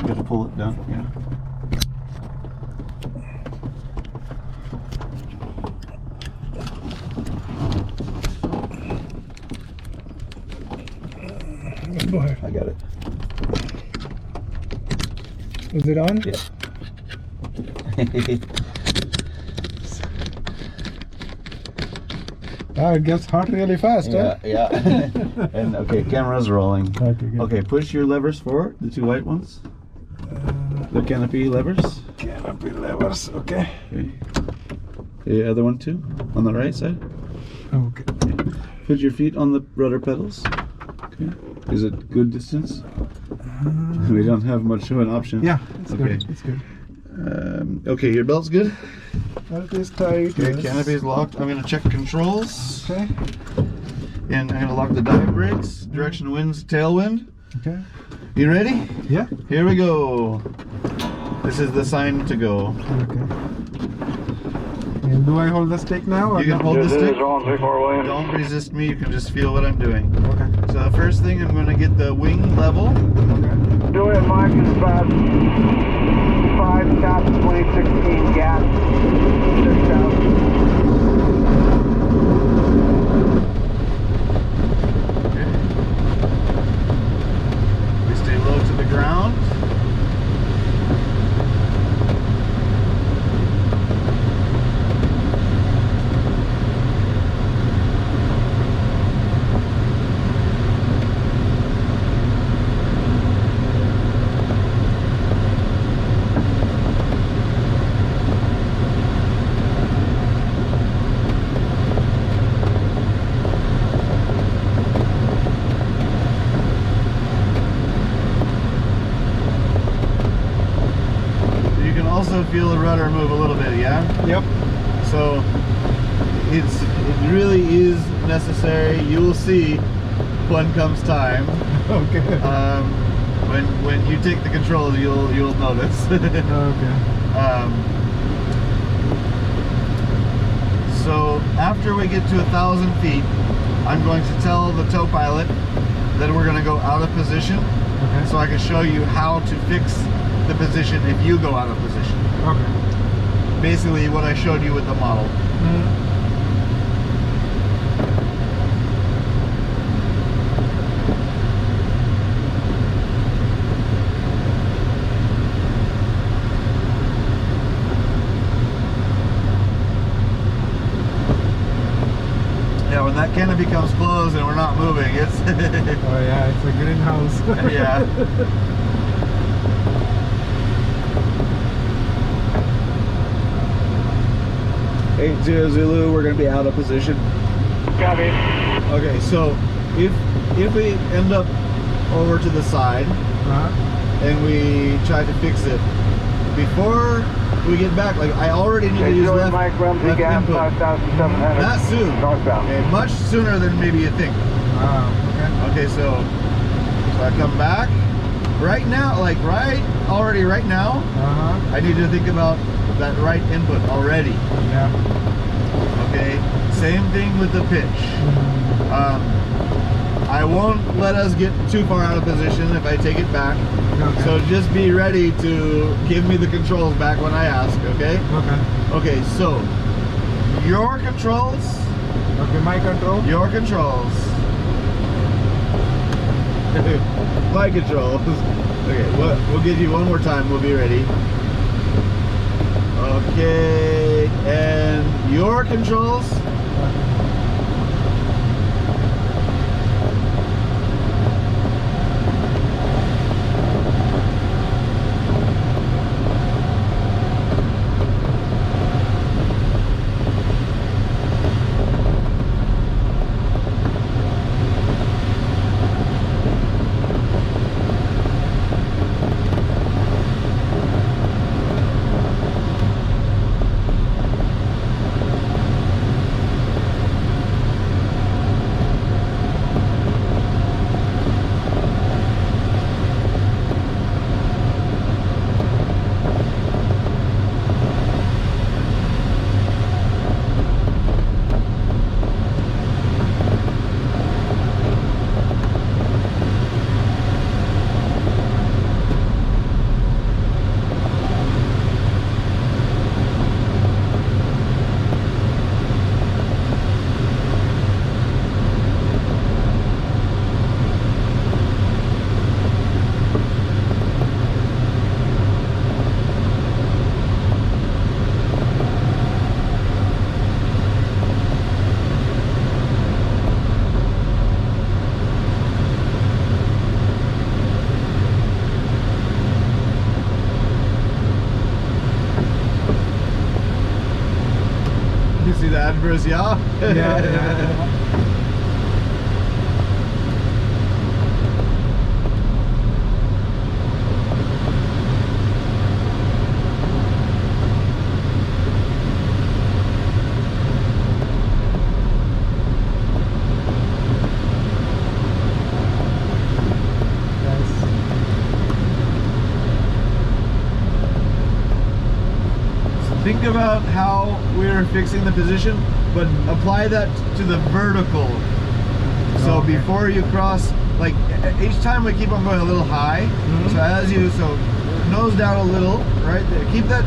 You got to pull it down. Yeah. Go ahead. I got it. Is it on? Yeah. Ah, it gets hot really fast, Yeah, huh? yeah. And okay, camera's rolling. Okay, good. Okay, push your levers forward, the two white ones. The canopy levers. Canopy levers, okay. Okay. The other one too, on the right side. Okay. Put your feet on the rudder pedals. Okay. Is it good distance? We don't have much of an option. Yeah, it's Okay. good. It's good. Okay, your belt's good. That is tight. Okay, yes. canopy's locked. I'm gonna check controls. Okay. And I'm gonna lock the dive brakes. Direction wind's tailwind. Okay. You ready? Yeah. Here we go. This is the sign to go. Okay. And do I hold the stick now? Or You can no? hold the stick. Rolling 34 Williams. Don't resist me. You can just feel what I'm doing. Okay. So the first thing, I'm gonna get the wing level. Okay. Do it, Mike. It's about 5 shots, 2016 gas. 6,000. Okay. We stay low to the ground. You can also feel the rudder move a little bit, yeah? Yep. So it really is necessary. You will see when comes time. Okay. When you take the controls, you'll notice. Okay. So after we get to 1,000 feet, I'm going to tell the tow pilot that we're going to go out of position, Okay. so I can show you how to fix the position if you go out of position. Okay. Basically what I showed you with the model. Yeah, when that canopy comes closed and we're not moving, it's Oh yeah, it's a greenhouse. yeah. 80 Zulu, we're gonna be out of position. Copy. Okay, so if we end up over to the side and we try to fix it, before we get back, like I already need to use left, Mike, run left gas, input. 5,700. Not soon. Northbound. Okay, much sooner than maybe you think. Okay. Okay, so I come back. Right now, like right now, I need to think about that right input already. Yeah. Okay, same thing with the pitch. I won't let us get too far out of position if I take it back. Okay. So just be ready to give me the controls back when I ask, okay? Okay. Okay, so your controls. Okay, my control. Your controls. My controls. Okay, we'll give you one more time. We'll be ready. Okay, and your controls. Danvers, yeah? Yeah. Think about how we're fixing the position, but apply that to the vertical. So Okay. before you cross, like each time we keep on going a little high. So as you, nose down a little, right there. Keep that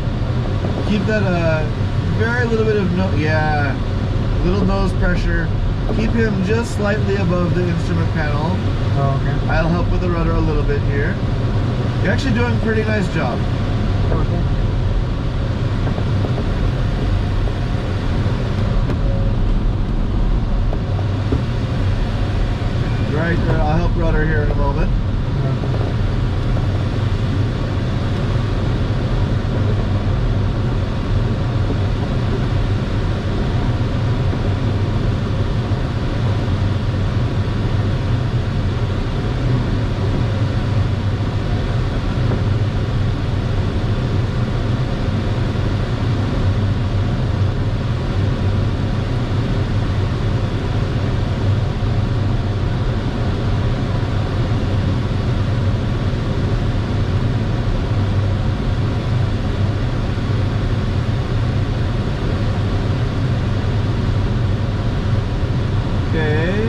very little bit of little nose pressure. Keep him just slightly above the instrument panel. Okay. I'll help with the rudder a little bit here. You're actually doing a pretty nice job. Okay. Right, I'll help rudder here in a moment. Okay.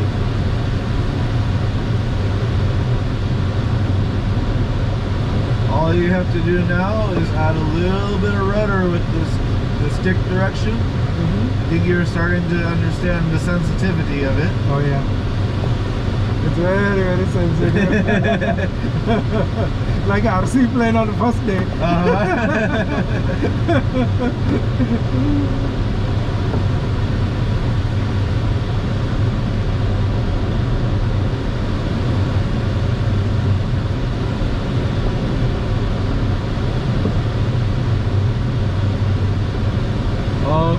All you have to do now is add a little bit of rudder with the stick direction. I think you're starting to understand the sensitivity of it. Oh yeah. It's very, very sensitive. Like RC plane on the first day.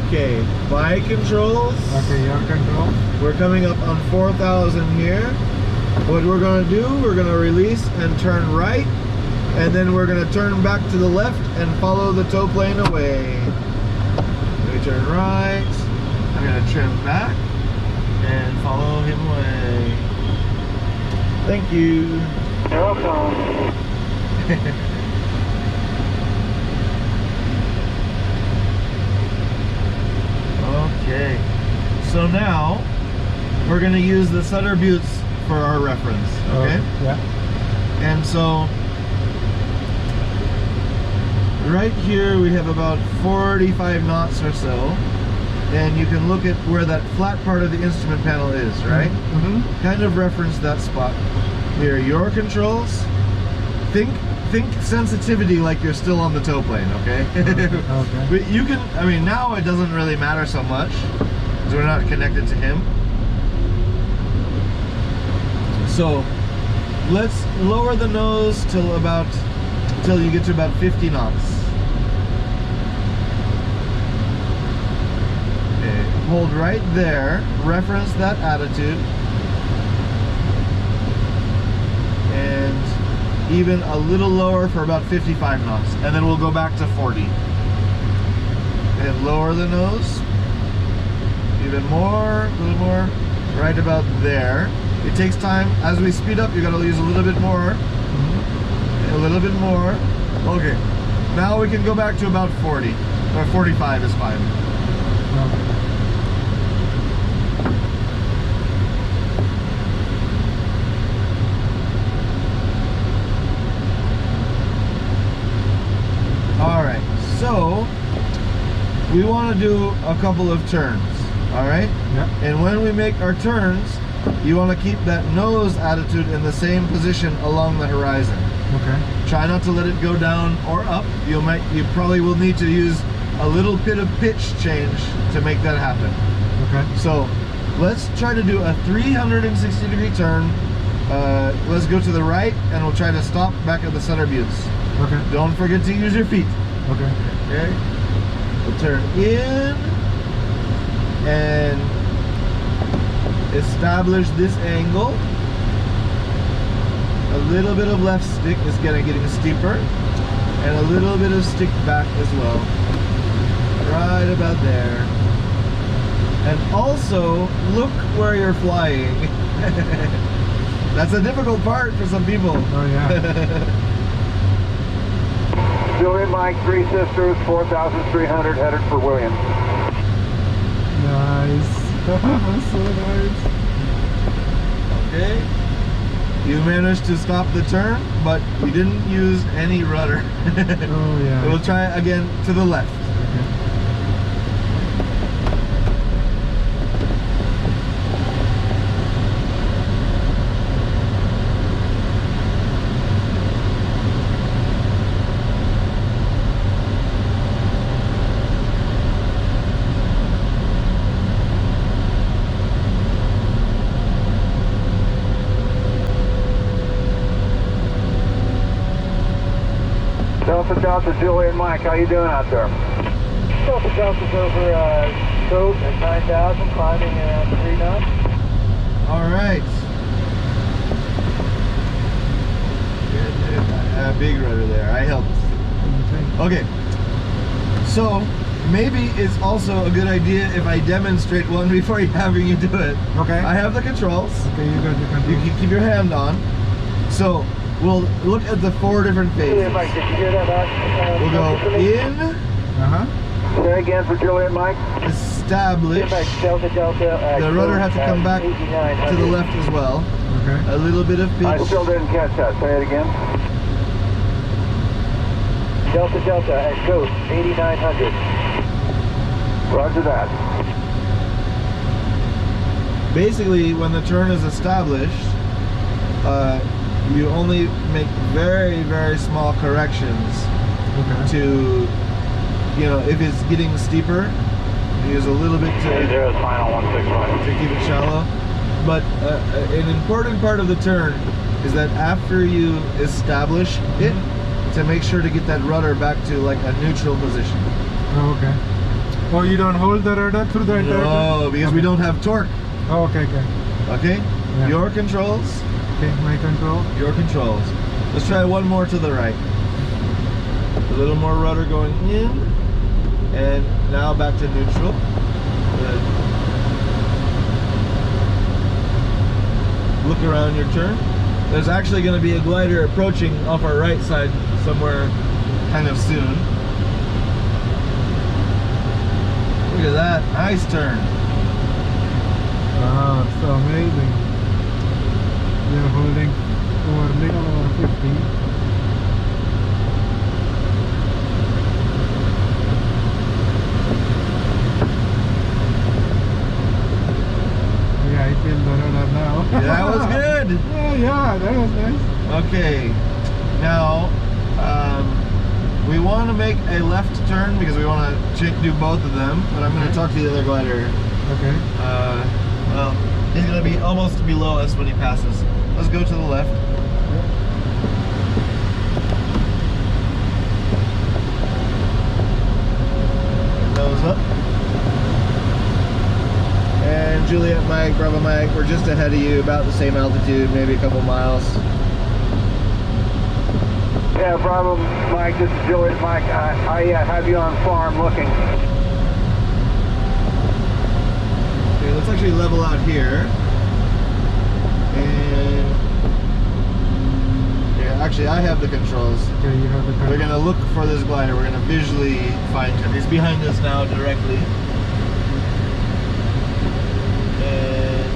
Okay, by controls. Okay, your control. We're coming up on 4,000 here. What we're going to do, we're going to release and turn right, and then we're going to turn back to the left and follow the tow plane away. We turn right. I'm going to trim back and follow him away. Thank you. You're welcome. Okay, so now we're going to use the Sutter Buttes for our reference, okay? Yeah. And so right here we have about 45 knots or so, and you can look at where that flat part of the instrument panel is, right? Kind of reference that spot. Here are your controls. Think sensitivity like you're still on the tow plane, okay? Okay. But you can, I mean, now it doesn't really matter so much because we're not connected to him. So let's lower the nose till you get to about 50 knots. Okay, hold right there, reference that attitude, and even a little lower for about 55 knots, and then we'll go back to 40. And lower the nose, even more, a little more, right about there. It takes time. As we speed up, you gotta use a little bit more, a little bit more. Okay, now we can go back to about 40, or 45 is fine. Okay. Alright, so we want to do a couple of turns, alright? Yeah. And when we make our turns, you want to keep that nose attitude in the same position along the horizon. Okay. Try not to let it go down or up. You probably will need to use a little bit of pitch change to make that happen. Okay. So let's try to do a 360-degree turn. Let's go to the right, and we'll try to stop back at the Sutter Buttes. Okay. Don't forget to use your feet. Okay. Okay. We'll turn in and establish this angle. A little bit of left stick is getting steeper, and a little bit of stick back as well. Right about there. And also, look where you're flying. That's a difficult part for some people. Oh yeah. Juliet Mike, 3 Sisters, 4,300, headed for Williams. Nice. So nice. Okay. You managed to stop the turn, but you didn't use any rudder. Oh yeah. We'll try again to the left. Delta Juliet Mike, how you doing out there? Delta's over Cope at 9,000, climbing around 3 knots. All right. A big rudder there. I helped. Okay. So maybe it's also a good idea if I demonstrate one before having you do it. Okay. I have the controls. Okay, you got the control. You can keep your hand on. So we'll look at the 4 different phases. Mike, did you hear that? We'll go in, Uh-huh. Say again for Juliet Mike. establish. Delta, The rudder has to come back to the left as well. Okay. A little bit of I pitch. still didn't catch that. Say it again. Delta at Coast, 8,900. Roger that. Basically, when the turn is established, you only make very, very small corrections Okay. to, you know, if it's getting steeper, you use a little bit to final 165. keep it shallow. But an important part of the turn is that after you establish it, to make sure to get that rudder back to like a neutral position. Oh, okay. Oh, you don't hold the rudder through the entire time? No, because we don't have torque. Oh, okay. Okay? Yeah. Your controls. Okay, my control. Your controls. Let's try one more to the right. A little more rudder going in. And now back to neutral. Good. Look around your turn. There's actually going to be a glider approaching off our right side somewhere kind of soon. Look at that. Nice turn. Wow, so amazing. You're holding over little over 50. Yeah, I feel the rudder now. Yeah, that was good. Yeah, that was nice. Okay. Now, we want to make a left turn because we want to do both of them, but I'm going to talk to the other glider. Okay. Well, he's going to be almost below us when he passes. Let's go to the left. Nose up. And Juliet Mike, Bravo Mike, we're just ahead of you, about the same altitude, maybe a couple miles. Yeah, Bravo Mike, this is Juliet Mike. I have you on farm looking. Okay, let's actually level out here. And yeah, actually I have the controls. Okay, you have the control. We're gonna look for this glider. We're gonna visually find him. He's behind us now directly. And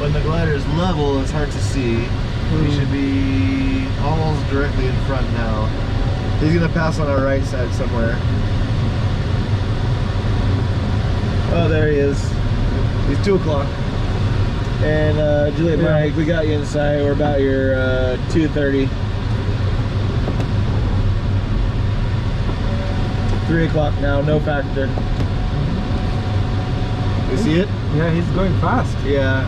when the glider is level, it's hard to see. He should be almost directly in front now. He's gonna pass on our right side somewhere. Oh, there he is. He's 2 o'clock. And Juliet Mike, we got you inside. We're about your 2:30. 3 o'clock now, no factor. You see it? Yeah, he's going fast. Yeah.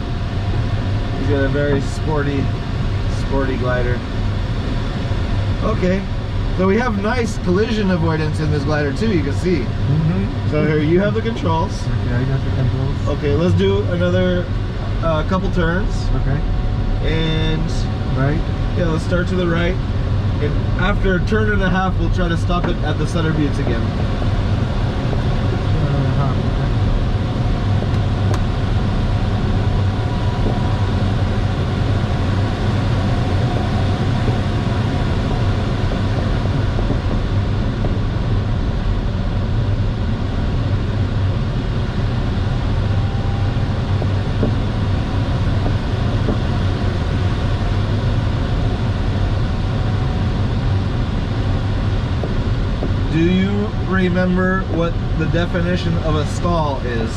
He's got a very sporty glider. Okay. So we have nice collision avoidance in this glider too, you can see. So here, you have the controls. Okay, I got the controls. Okay, let's do another couple turns. Okay. And Right. yeah, let's start to the right. And after a turn and a half, we'll try to stop it at the center beats again. Do you remember what the definition of a stall is?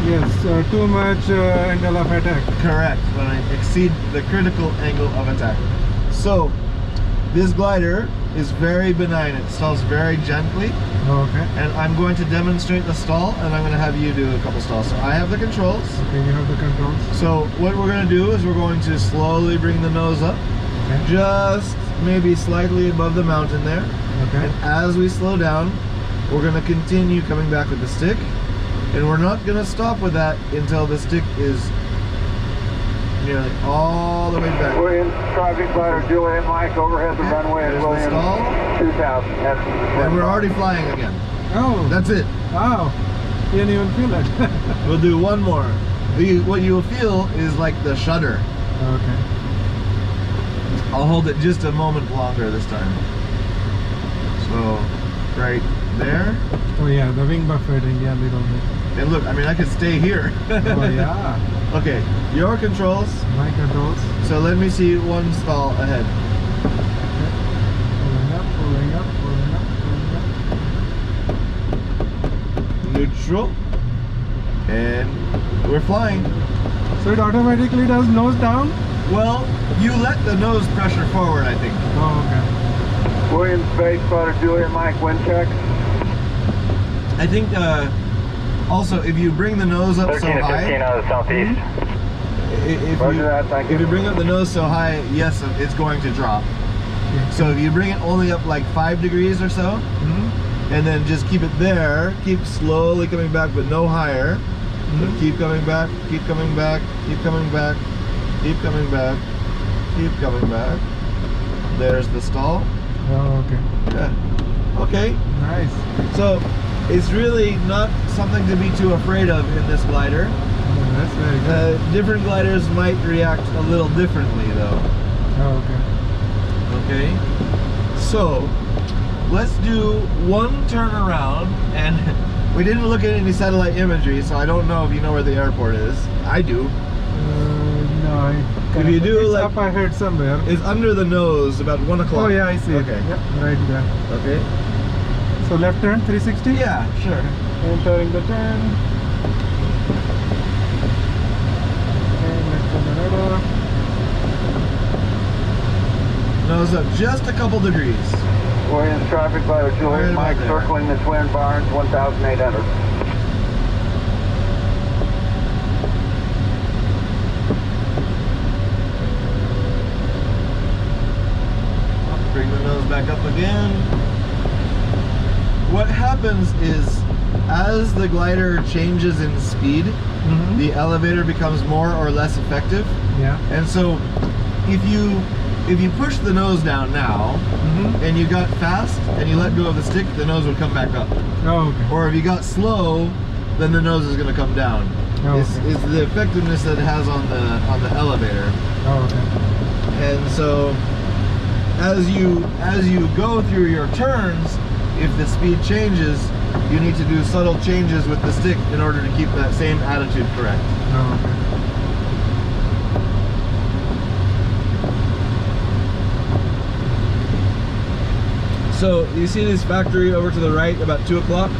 Yes, too much angle of attack. Correct, when I exceed the critical angle of attack. So, this glider is very benign. It stalls very gently. Okay. And I'm going to demonstrate the stall, and I'm going to have you do a couple stalls. So I have the controls. Okay, you have the controls. So what we're going to do is we're going to slowly bring the nose up. Okay. Just maybe slightly above the mountain there. Okay. And as we slow down, we're going to continue coming back with the stick. And we're not going to stop with that until the stick is nearly all the way back. Williams, traffic glider, Juliet Mike, overhead the runway at There's the Williams stall. 2000. And we're already flying again. Oh, That's it. wow. You didn't even feel it. We'll do one more. What you will feel is like the shudder. Okay. I'll hold it just a moment longer this time. So, right there. Oh yeah, the wing buffeting, yeah, little bit. And look, I mean, I could stay here. Oh yeah. Okay, your controls. My controls. So let me see one stall ahead. Pulling up, pulling up, pulling up, pulling up. Neutral. And we're flying. So it automatically does nose down? Well, you let the nose pressure forward, I think. Oh, okay. Williams Base, spotter Juliet Mike, wind check. I think also if you bring the nose up so 13 to 15 high, out of the southeast. Roger that, thank you. if you bring up the nose so high, yes, it's going to drop. Yeah. So if you bring it only up like 5 degrees or so, and then just keep it there, keep slowly coming back, but no higher. So keep coming back, keep coming back, keep coming back, keep coming back, keep coming back. There's the stall. Oh, okay. Yeah. Okay. Nice. So it's really not something to be too afraid of in this glider. Oh, that's very good. Different gliders might react a little differently though. Oh, okay. Okay. So let's do one turn around, and we didn't look at any satellite imagery, so I don't know if you know where the airport is. I do. No, If you do it's like up ahead somewhere. it's under the nose about 1 o'clock. Oh yeah, I see. Okay. It. Yep, right there. Okay. So left turn 360? Yeah, sure. Entering the turn. And let's turn the rudder. Nose up just a couple degrees. Williams traffic glider Right Juliet about Mike, there. circling the Twin Barns, 1,800. Bring the nose back up again. What happens is, as the glider changes in speed, the elevator becomes more or less effective. Yeah. And so, if you push the nose down now, and you got fast, and you let go of the stick, the nose would come back up. Oh, okay. Or if you got slow, then the nose is going to come down. Oh, It's the effectiveness that it has on the elevator. Oh, okay. And so, as you go through your turns, if the speed changes, you need to do subtle changes with the stick in order to keep that same attitude correct. Oh, okay. So you see this factory over to the right about 2 o'clock?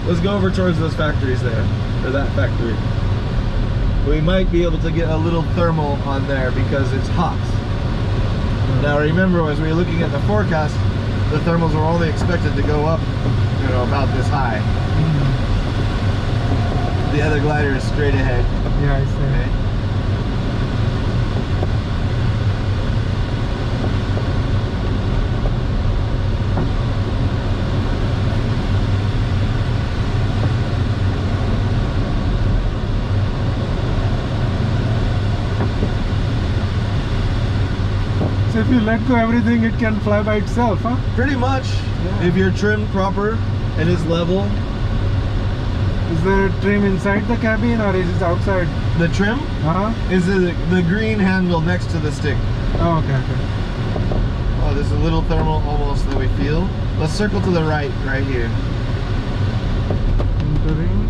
Let's go over towards those factories there, or that factory. We might be able to get a little thermal on there because it's hot. Now remember, as we were looking at the forecast, the thermals were only expected to go up, you know, about this high. The other glider is straight ahead. Yeah, I see. Okay. if you let go everything, it can fly by itself, huh? Pretty much, Yeah. if you're trimmed proper and it's level. Is there a trim inside the cabin or is it outside? The trim is the green handle next to the stick. Oh, okay. Oh, there's a little thermal almost that we feel. Let's circle to the right here. Entering.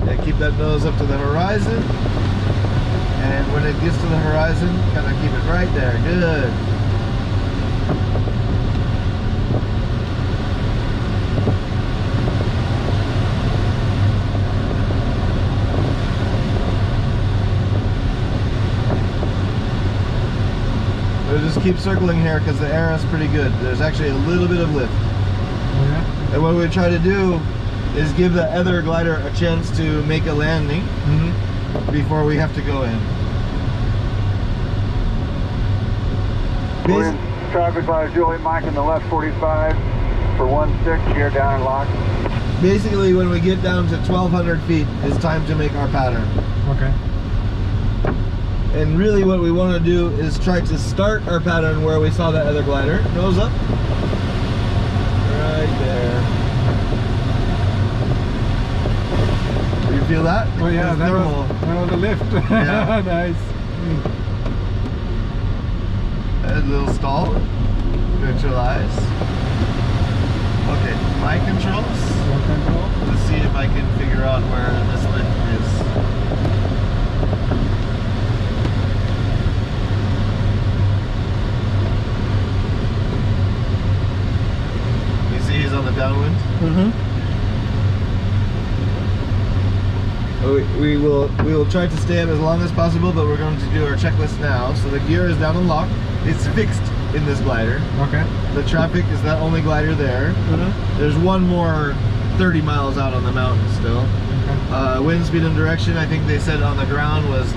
Yeah, keep that nose up to the horizon. And when it gets to the horizon, kind of keep it right there. Good. We'll just keep circling here because the air is pretty good. There's actually a little bit of lift. Yeah. And what we try to do is give the other glider a chance to make a landing before we have to go in. Williams, traffic light, Juliet Mike in the left 45 for 16, gear down and locked. Basically, when we get down to 1,200 feet, it's time to make our pattern. Okay. And really what we want to do is try to start our pattern where we saw that other glider. Nose up. Right there. You feel that? Oh yeah, It's that thermal. was the lift. Yeah. Nice. A little stall. Neutralize. Okay, my controls. What control? Let's see if I can figure out where this lift is. You see he's on the downwind? We will try to stay up as long as possible, but we're going to do our checklist now. So the gear is down and locked. It's fixed in this glider. Okay. The traffic is that only glider there. There's one more 30 miles out on the mountain still. Okay. Wind speed and direction, I think they said on the ground was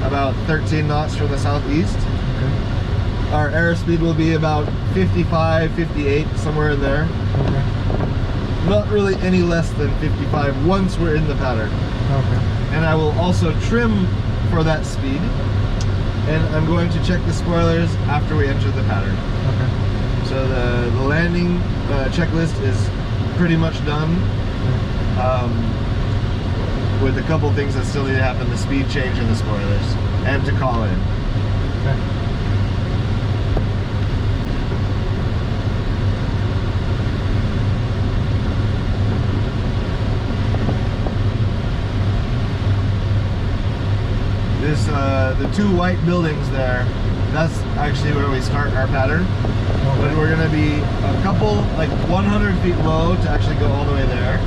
about 13 knots from the southeast. Okay. Our airspeed will be about 55, 58, somewhere in there. Okay. Not really any less than 55 once we're in the pattern. Okay. And I will also trim for that speed. And I'm going to check the spoilers after we enter the pattern. Okay. So the landing checklist is pretty much done. With a couple things that still need to happen, the speed change and the spoilers. And to call in. Okay. This, the two white buildings there, that's actually where we start our pattern. But we're gonna be a couple, like 100 feet low to actually go all the way there.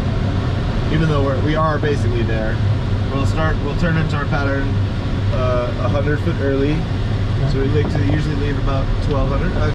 Even though we are basically there. We'll turn into our pattern 100 foot early. So we like to usually leave about 1,200.